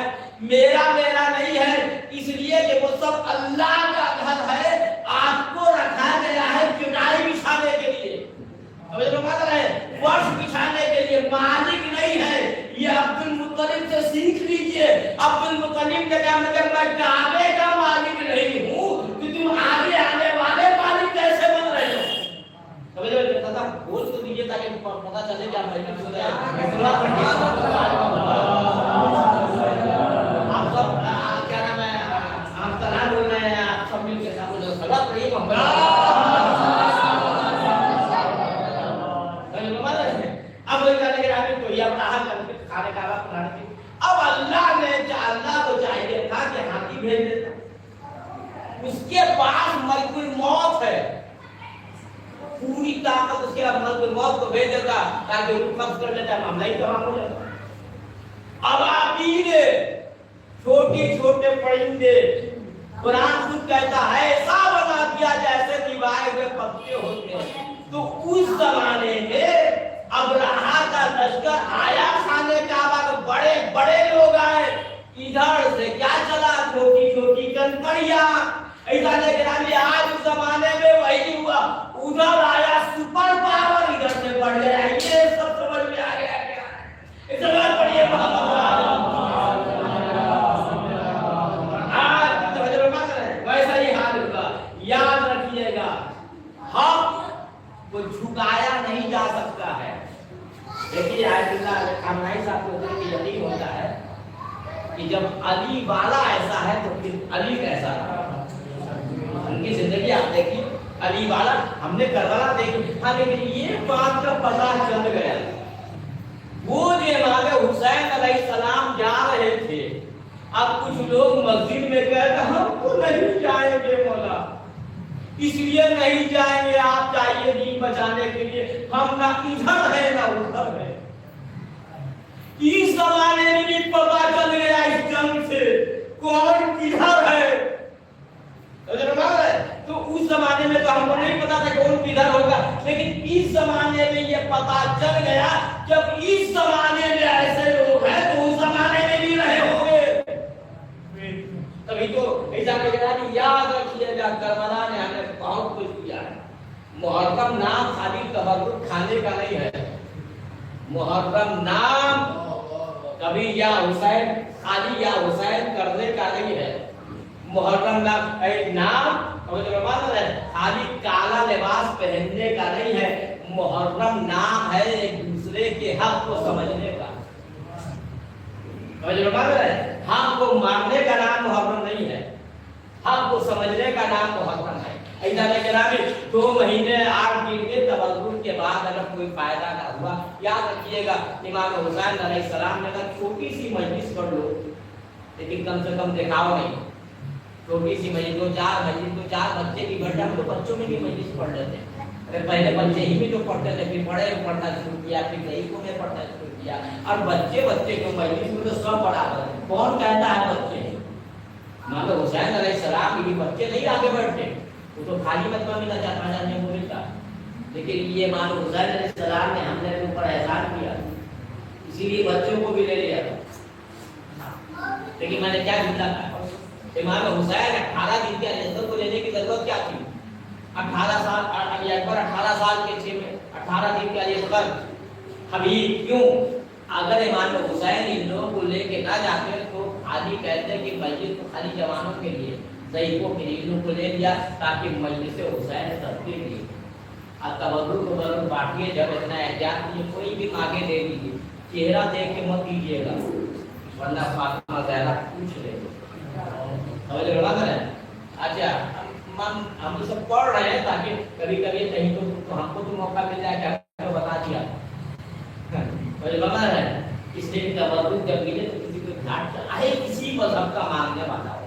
मेरा नहीं है, इसलिए कि वो सब अल्लाह का घर है। आपको रखा गया है चुनाई बिछाने के लिए, वर्ष बिछाने के लिए, मालिक नहीं है। ये अब्दुल मुत्तलिब से सीख लीजिए। अब्दुल मुत्तलिब ने कहा मैं काबे का मालिक नहीं हूँ कि तुम आगे आने वाले मालिक कैसे बन रहे हो। समझ रहे हो? दादा बोल तो दीजिए ताकि पता चले कि आप मजबूत हो जाए। आप सब रही मोहब्बत अब वही कहने के आगे तो ये अपना हाथ करके खाने का आवाज बनाने की अब अल्लाह को चाहिए था कि हाथी भेज देता, उसके पास मलकुल मौत है, पूरी ताकत उसके बाद मलकुल मौत को भेज देता ताकि रूह कब्ज कर लेता, मामला ही तमाम हो जाता। अब आबीर छोटे छोटे परिंदे, कुरान खुद कहता है ऐसा बना दिया जैसे निभाए हुए पत्ते होते हैं। तो उस जमाने में अब्राहा का लश्कर आया खाने काबा, तो बड़े बड़े लोग आए, इधर से क्या चला छोटी छोटी कंकड़ियां, ऐसा लेकर आज उस जमाने में वही हुआ, उधर आया सुपर पावर, इधर से बढ़ गया, ये सब समझ में आ गया क्या है, समझ पड़िए वैसा ही हाल होगा। याद रखिएगा हक को झुकाया नहीं जा सकता है। देखिए आयतुल्लाह खामनाई साहब को यकीन होता है कि जब अली वाला ऐसा है तो फिर अली कैसा रहा, उनकी जिंदगी आप देखिए, अली वाला हमने करबला देखी, हाँ लेकिन ये बात का पता चल गया, वो जो इमाम हुसैन अलैहिस्सलाम जा रहे थे, अब कुछ लोग मस्जिद में कहते हमको नहीं जाएंगे मौला, इसलिए नहीं जाएंगे, आप जाइए दीन बचाने के लिए, हम ना इधर है ना उधर है। इस जमाने में भी पता चल गया इस जंग से कौन किधर है, तो उस जमाने में तो हमको नहीं पता था कौन किधर होगा, लेकिन इस जमाने में ये पता चल गया, जब इस जमाने में ऐसे लोग हैं तो उस जमाने में भी रहे होंगे। तभी तो ऐसा कहना कि याद रखिएगा करबला ने हमें बहुत कुछ दिया है। मुहर्रम नाम खाली तबर्रुक खाने का नहीं है, मुहर्रम नाम कभी या हुसैन खाली या हुसैन करने का नहीं है, मुहर्रम नाम खाली काला लिबास पहनने का नहीं है, मुहर्रम नाम है एक दूसरे के हक को समझने का, हक को मानने का नाम मुहर्रम नहीं है, हक को समझने का नाम मुहर्रम है। ऐसा नहीं करा कि 2 महीने 8 दिन के तबर्रुक के बाद अगर कोई फायदा ना हुआ, याद रखिएगा इमाम हुसैन अलैहिस्सलाम ने अगर छोटी सी मजलिस कर लो, लेकिन कम से कम दिखाओ नहीं, छोटी सी मजलिस 2-4 बच्चे भी बैठे, हम तो बच्चों में भी मजलिस पढ़ लेते हैं, अगर पहले बच्चे ही भी तो पढ़ते थे, फिर बड़े पढ़ना शुरू किया, फिर नहीं को में पढ़ना शुरू किया, और बच्चे क्यों मजलिस में तो सब बराबर है, कौन कहता है बच्चे, मान लो हुसैन अलैहिस्सलाम के बच्चे नहीं आगे बढ़ते, वो तो खाली मतबा मिला जाता जाने को मिलता, लेकिन ये मान लो हुसैन अलैहिस्सलाम ने हमने ऊपर एहसान किया, इसीलिए बच्चों को भी ले लिया। लेकिन मैंने क्या लिखा था, इमाम हुसैन 18 दिन के अजर को लेने की जरूरत क्या थी, 18 साल अकबर 18 साल के 6 में 18 दिन के अजर हबीब क्यों, अगर इमाम हुसैन इन लोगों को लेके ना जाते तो खाली कहते कि मस्जिद तो खाली जवानों के लिए, ज़ईफ़ों के लिए इनको ले लिया ताकि मजलिस हुसैन सबके लिए, और तबर्रुक बांटिए, जब इतना एहतियात कीजिए, कोई भी आगे दे दीजिए, चेहरा देख के मत दीजिएगा, वरना फातिमा ज़हरा पूछ लेंगे, समझ रहे हैं। अच्छा हम सब पढ़ रहे हैं ताकि कभी कभी नहीं तो हमको तो मौका मिल जाए, क्या बता दिया है, इसलिए तबर्रुक जब मिले तो किसी को घाट चाहे किसी मजहब का मानने वाला हो,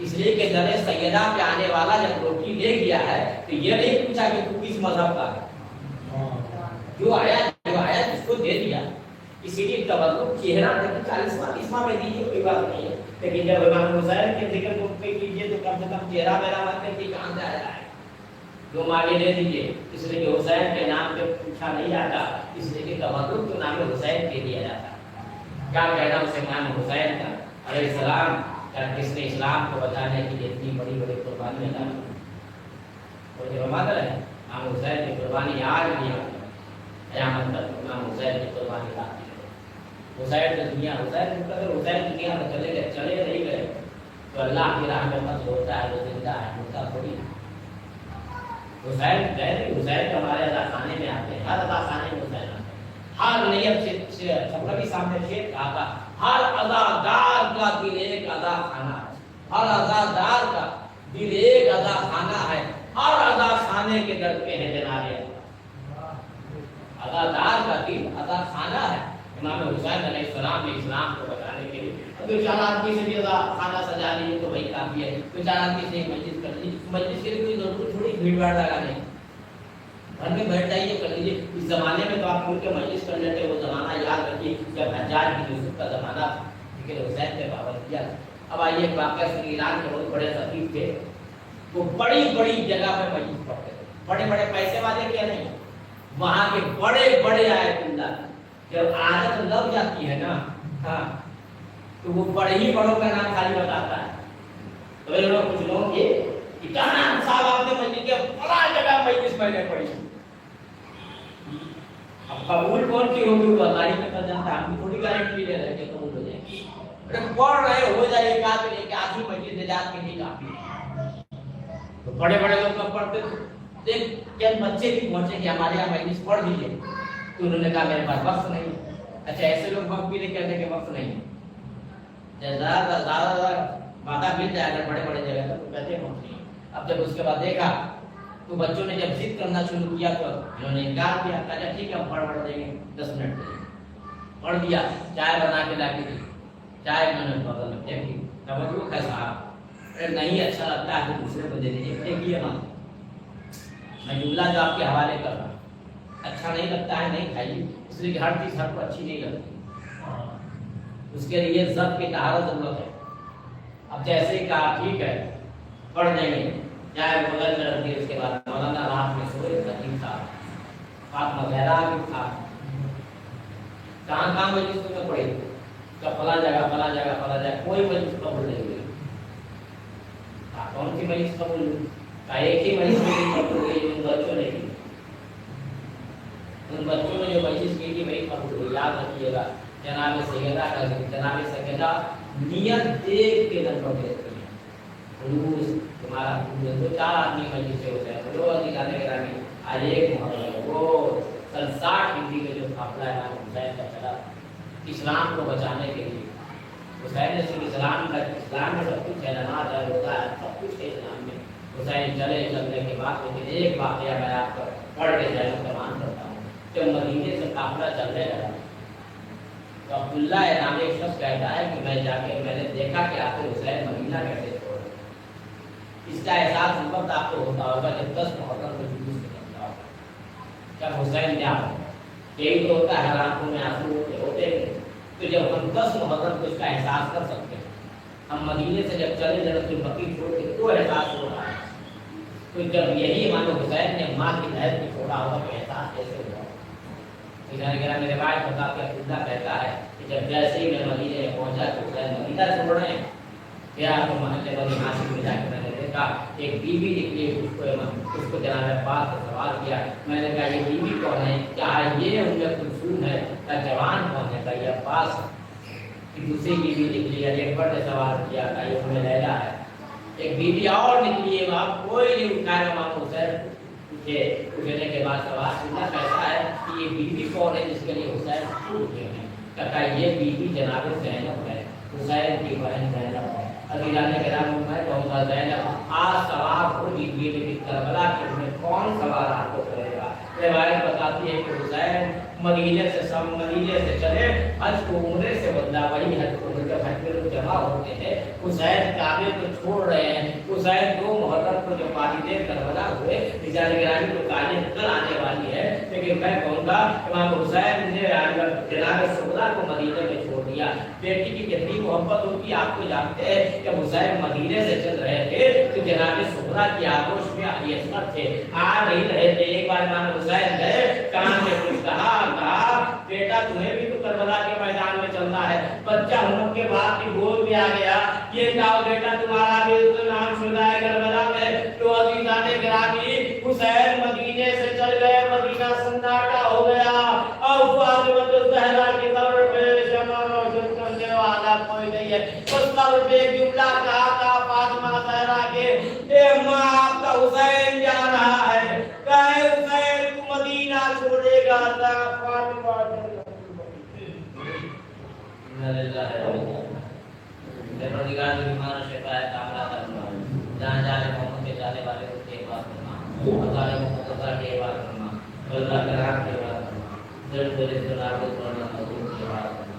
इसलिए कि दरे सैयदा पे आने वाला जब रोटी ले गया है तो ये नहीं पूछा कि तू किस मजहब का है, जो आया जिसको दे दिया, इसीलिए तबर्रुक चेहरा देखिए 40वां में दीजिए, कोई बात नहीं है, लेकिन जब इमाम हुसैन के जिक्र को कीजिए तो कम से कम चेहरा मेरा मत करके कहां से आया है, जो आगे दे दीजिए, इसलिए कि हुसैन के नाम पे पूछा नहीं जाता, इसलिए कि तबर्रुक तो नाम हुसैन के दिया जाता। क्या कहना उस इमाम हुसैन का अलैहिस्सलाम, जिसने इस्लाम को बचाने के लिए इतनी बड़ी बड़ी कुर्बानियां दी, और जो हमारा है इमाम हुसैन की कुर्बानी आज भी क़यामत तक इमाम हुसैन की कुर्बानी आती है। हुसैन की दुनिया हुसैन दुनिया में चले नहीं गए तो अल्लाह की राह में मत होता है, वो जिंदा है, मुर्दा थोड़ी। हुसैन हमारे अदा खाने में आते हैं, हर अदा खाने में हुसैन आते हैं, हर नियत से छपरा सामने शेर कहा था, हर अदादार का दिल एक अदा खाना है, हर अदादार का دل ایک ادا خانہ ہے، ہر ادا خانے کے در پہ ہے جناب ادادار کا دل ادا خانہ ہے۔ امام حسین علیہ السلام نے اسلام کو بچانے کے لیے دو چار آدمی سے بھی ادا خانہ سجا لیجیے تو وہی کافی ہے، دو چار آدمی سے مجلس کر لیجیے، مجلس کے لیے کوئی ضرورت تھوڑی بھیڑ بھاڑ لگانے، گھر میں بیٹھ جائیے کر لیجیے۔ اس زمانے میں تو آپ کھل کے مجلس کر لیتے، وہ زمانہ یاد رکھیے جب حجاج بن یوسف کا زمانہ تھا، لیکن حسین نے پابند کیا۔ اب آئیے ایک واقعہ سنیے، ایران کے بہت بڑے خطیب تھے، وہ بڑی بڑی جگہ پہ مجلس پڑھتے تھے، بڑے بڑے پیسے والے کیا نہیں، وہاں کے بڑے بڑے آیت اللہ جب عادت لگ جاتی ہے نا، ہاں تو وہ بڑے ہی بڑوں کا نام خالی بتاتا ہے۔ تو یہ لوگ کچھ لوگ یہ کہ کہاں صاحب آپ نے مجلس کے بڑا جگہ مجلس میں نے پڑھی، اب قبول کون کی ہوگی وہ اللہ ہی پتہ جانتا ہے، ہم تھوڑی گارنٹی لے رہے کہ قبول ہو جائے گی، اگر پڑھ رہے ہو جائے قابل ہے کہ آدمی مجلس نجات کے لیے کافی ہے۔ تو بڑے بڑے لوگ کب پڑھتے تھے، ایک چند بچے بھی پہنچے کہ ہمارے یہاں مجلس پڑھ دیجیے، تو انہوں نے کہا میرے پاس وقت نہیں ہے۔ اچھا ایسے لوگ وقت بھی نہیں کہتے کہ وقت نہیں ہے، زیادہ وعدہ مل جائے اگر بڑے بڑے جگہ تو کہتے وقت نہیں ہے۔ اب جب اس کے بعد دیکھا تو بچوں نے جب ضد کرنا شروع کیا تو انہوں نے انکار کیا، کہا ٹھیک ہے ہم پڑھ دیں گے 10 منٹ دیں گے، پڑھ دیا، چائے بنا کے لا کے دی، چائے میں نے بوتل میں پھینک دی، توجہ ہے صاحب، اگر نہیں اچھا لگتا ہے تو دوسرے کو دے دیجیے، پھینکیے مت، میں جملہ جو آپ کے حوالے کر رہا ہوں، اچھا نہیں لگتا ہے نہیں کھائیے، اس لیے کہ ہر چیز ہر کو اچھی نہیں لگتی، اس کے لیے ضبط کی طہارت ضرورت ہے۔ اب جیسے ہی کہا ٹھیک ہے پڑھ دیں گے، چائے بغل میں رکھ دی، اس کے بعد مولانا رات میں سوئے، خطیب تھا، فاطمہ زہرا بھی تھا، کہاں مجلس میں پڑھی، فلاں جگہ فلاں جگہ فلاں جگہ، کوئی مجلس قبول نہیں ہوئی، کون سی مجلس قبول ہوئی، ایک ہی مجلس میں قبول ہوئی، ان بچوں نے کی، ان بچوں نے جو مجلس کی تھی وہی قبول ہوئی۔ یاد رکھیے گا جناب سیدہ کا جناب سیدہ نیت دیکھ کے نمبر دیتے ہیں، خلوص تمہارا دو چار آدمی مجلس سے ہوتا ہے، دو دکھانے کے رامی آج ایک محرم وہ 60 ہندی کا جو قافلہ ہے حسین کا چلا اسلام کو بچانے کے لیے، حسین نے صرف اسلام میں سب کچھ ہے، نماز ہے روزہ ہے سب کچھ ہے اسلام میں، حسین چلنے کے بعد لیکن ایک واقعہ میں آپ کو پڑھ کے جائے تمام کرتا ہوں۔ جب مدینے سے قافلہ چلنے لگا تو عبداللہ نام ایک شخص کہتا ہے کہ میں جا کے میں نے دیکھا کہ آخر حسین مدینہ کیسے چھوڑ، اس کا احساس اس وقت آپ کو ہوتا ہوگا جب 10 محرم کو جلوس نکلتا ہوگا، جب حسین جا یہی تو ہوتا ہے، ہر آنکھوں میں آنسو ہوتے ہیں، تو جب ہم 10 محرم کو اس کا احساس کر سکتے ہیں، ہم مدینے سے جب چلے جنت البقیع چھوڑ کے تو احساس ہو رہا ہے، تو جب یہی امام حسین نے ماں کی لہر کو چھوڑا ہوگا تو احساس کیسے ہوگا؟ میں روایت بتا کے عبداللہ کہتا ہے کہ جب جیسے ہی میں مدینے میں پہنچا تو حسین مدینہ چھوڑ رہے ہیں، کیا تو محلے بنی ہاشم میں جا کے میں نے دیکھا ایک بیوی نکلی، اس کو جناب عباس سے سوال کیا، میں نے کہا یہ بیوی کون ہے، کیا یہ ام کلثوم ہے، کیا جوان کون ہے، کہا یہ عباس ہے، دوسری بیوی نکلی، ایک بڑے سوال کیا، کہا یہ ام لیلا ہے، ایک بیوی اور نکلی ہے، وہاں کوئی نہیں اٹھایا، امام حسین اٹھنے کے بعد سوال سننا کیسا ہے کہ یہ بیوی کون ہے جس کے لیے حسین اٹھے ہیں، کہا یہ بیوی جناب زینب ہے، حسین کی بہن زینب ہے۔ عزیزان کرام میں کہوں گا زینب آج سوار ہو جیتیے لیکن کربلا کے میں کون سوار آپ کو کرے گا؟ روایت بتاتی ہے کہ حسین مدینے سے چلے، حج کو عمرے سے بدلا، وہی حج کو عمرے کے حج میں لوگ جمع ہوتے ہیں، حسین کعبے کو چھوڑ رہے ہیں، حسین 2 محرم کو جو والدین کربلا ہوئے، رجال گرامی کو تاریخ کل آنے والی ہے، لیکن میں کہوں گا امام حسین نے جناب سغرا کو مدینے میں چھوڑ دیا۔ بیٹی کی کتنی محبت ہوتی ہے آپ کو جانتے ہیں، جب حسین مدینے سے چل رہے تھے تو جناب سغرا کی آغوش میں علی اصغر تھے، آ نہیں رہے تھے، ایک بار امام حسین گئے کان میں کچھ کہا بیٹا تمہیں بھی تو کربلا کے میدان میں چلنا ہے، بچہ ہونے کے بعد کی گود میں آ گیا، یہ کہا بیٹا تمہارا بھی تو نام سنا ہے کربلا میں، تو عزیزان گرامی حسین مدینے سے چل گئے، مدینہ سناٹا ہو گیا، اور فاطمہ الزہرا کی قبر پہ شمع روشن کرنے والا کوئی نہیں ہے، اس قبر پہ ایک جملہ کہا تھا فاطمہ الزہرا کے، اے ماں آپ کا حسین جا رہا ہے، کہے حسین تو مدینہ چھوڑے گا، فاطمہ پروردگار کی مان شفاعت عاملہ جان جانے محمد کے جانے والے کو کے بات کرنا اللہ نے محمد کے بات کرنا اللہ کے راہ کے بات کرنا جب دل سے راہ کو کرنا حضور کے بات کرنا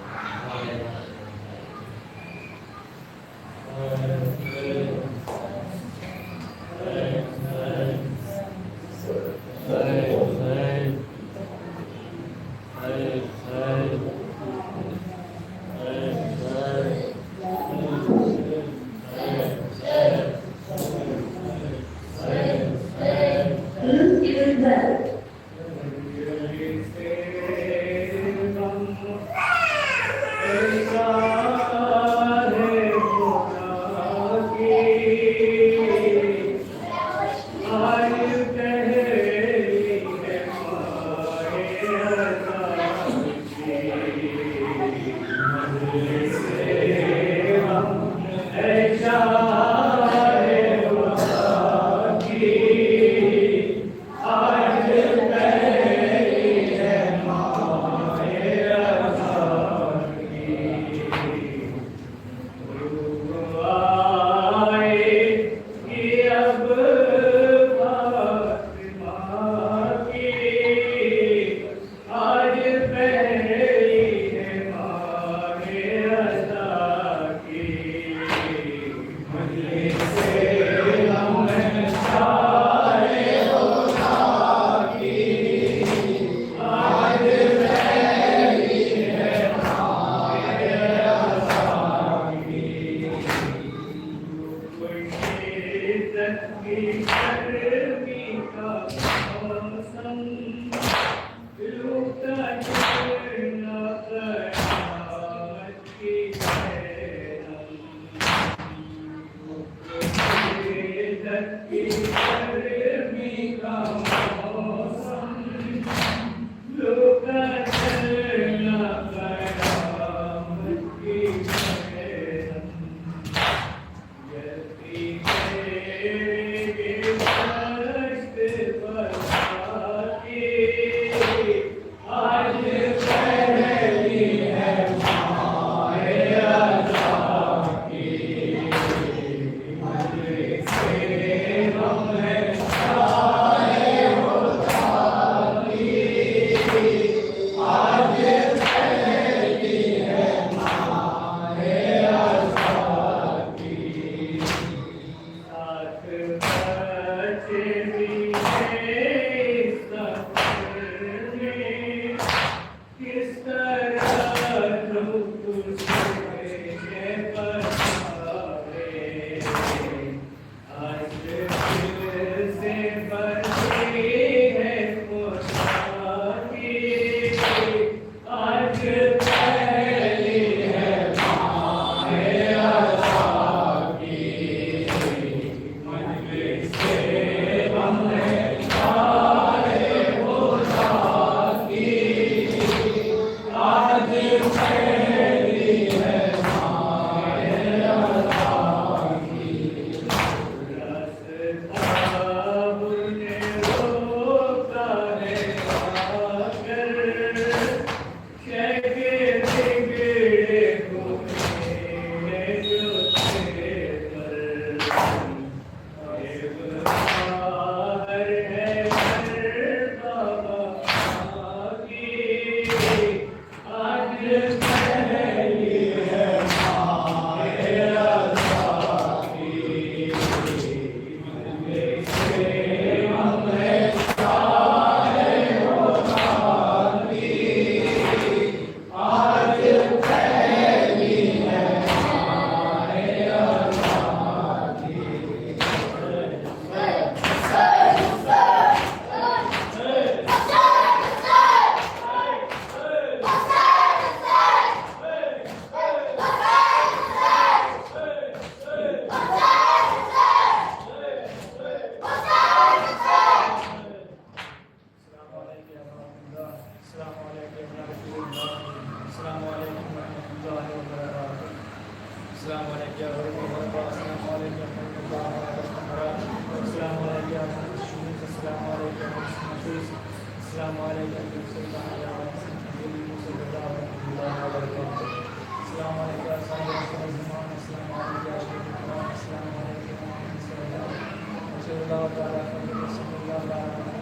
اللہ تعالیٰ خیر بسم اللہ الرحمن الرحیم